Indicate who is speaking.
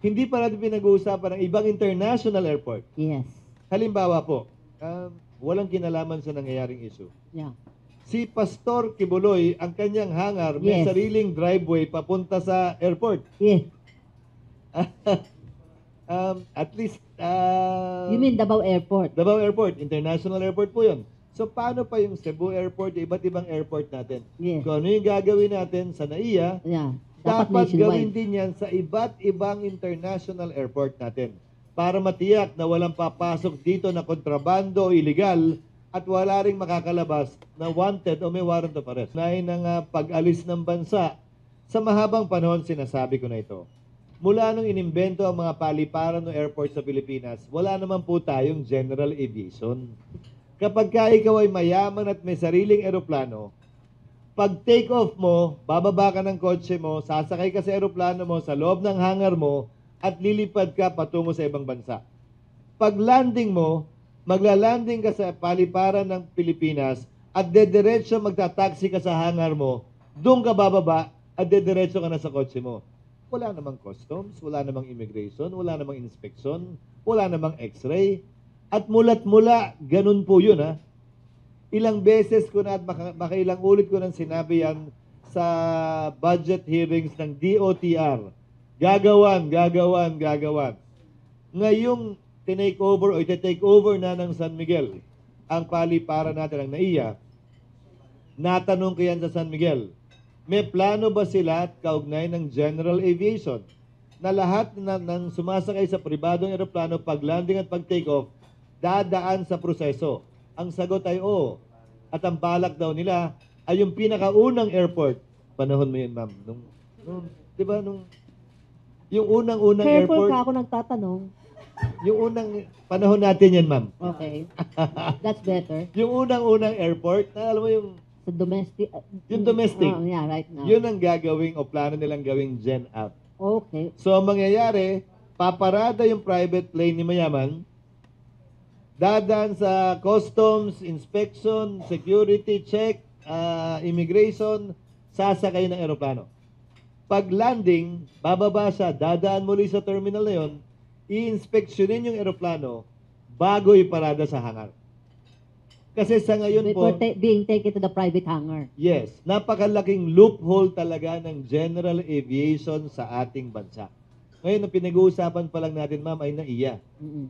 Speaker 1: Hindi pa natin pinag-uusapan ng ibang international airport.
Speaker 2: Yes.
Speaker 1: Halimbawa po, walang kinalaman sa nangyayaring issue.
Speaker 2: Yeah.
Speaker 1: Si Pastor Kibuloy, ang kanyang hangar, may
Speaker 2: Yes.
Speaker 1: sariling driveway papunta sa airport.
Speaker 2: Yes.
Speaker 1: At least,
Speaker 2: You mean Davao Airport?
Speaker 1: Davao Airport, international airport po yun. So, paano pa yung Cebu Airport, yung iba't ibang airport natin?
Speaker 2: Yes.
Speaker 1: Kung ano yung gagawin natin sa NAIA,
Speaker 2: Yeah.
Speaker 1: dapat gawin
Speaker 2: nationwide.
Speaker 1: din yan sa iba't ibang international airport natin para matiyak na walang papasok dito na kontrabando o illegal at wala ring makakalabas na wanted o may warrant of arrest. Nain ng pag-alis ng bansa, sa mahabang panahon sinasabi ko na ito. Mula nung inimbento ang mga paliparan ng airport sa Pilipinas, wala naman po tayong general aviation. Kapag ka ikaw ay mayaman at may sariling eroplano, pag take off mo, bababa ka ng kotse mo, sasakay ka sa eroplano mo sa loob ng hangar mo at lilipad ka patungo sa ibang bansa. Pag landing mo, magla-landing ka sa paliparan ng Pilipinas at dediretso magta-taxi ka sa hangar mo, doon ka bababa at dediretso ka na sa kotse mo. Wala namang customs, wala namang immigration, wala namang inspection, wala namang x-ray. At mula't mula, ganun po yun ha. Ilang beses ko na at makailang ulit ko nang sinabi yan sa budget hearings ng DOTR. Gagawan. Ngayong tinake over o iti-take over na ng San Miguel ang paliparan natin ng NAIA, natanong ko yan sa San Miguel, may plano ba sila at kaugnay ng general aviation na lahat ng sumasakay sa pribadong eroplano pag landing at pag take off, dadaan sa proseso? Ang sagot ay oo. At ang balak daw nila ay yung pinakaunang airport. Panahon mo yun, ma'am. Di ba, yung unang-unang
Speaker 2: Careful
Speaker 1: airport,
Speaker 2: ka, ako nagtatanong.
Speaker 1: yung unang panahon natin yan, ma'am.
Speaker 2: Okay. That's better.
Speaker 1: Yung unang-unang airport, na alam mo yung
Speaker 2: Sa domestic.
Speaker 1: Yung domestic.
Speaker 2: Oh, yeah, right now.
Speaker 1: yun ang gagawing o plano nilang gawing Gen Up.
Speaker 2: Okay.
Speaker 1: So, ang mangyayari, paparada yung private plane ni Mayaman, dadaan sa customs, inspection, security check, immigration, sasakay ng eroplano. Pag landing, bababa siya, dadaan muli sa terminal na yun, i-inspeksyonin yung eroplano bago iparada sa hangar. Kasi sa ngayon po,
Speaker 2: Before being taken to the private hangar.
Speaker 1: yes, napakalaking loophole talaga ng general aviation sa ating bansa. Ngayon, ang pinag-uusapan pa lang natin, ma'am, ay NAIA.
Speaker 2: Mm-mm.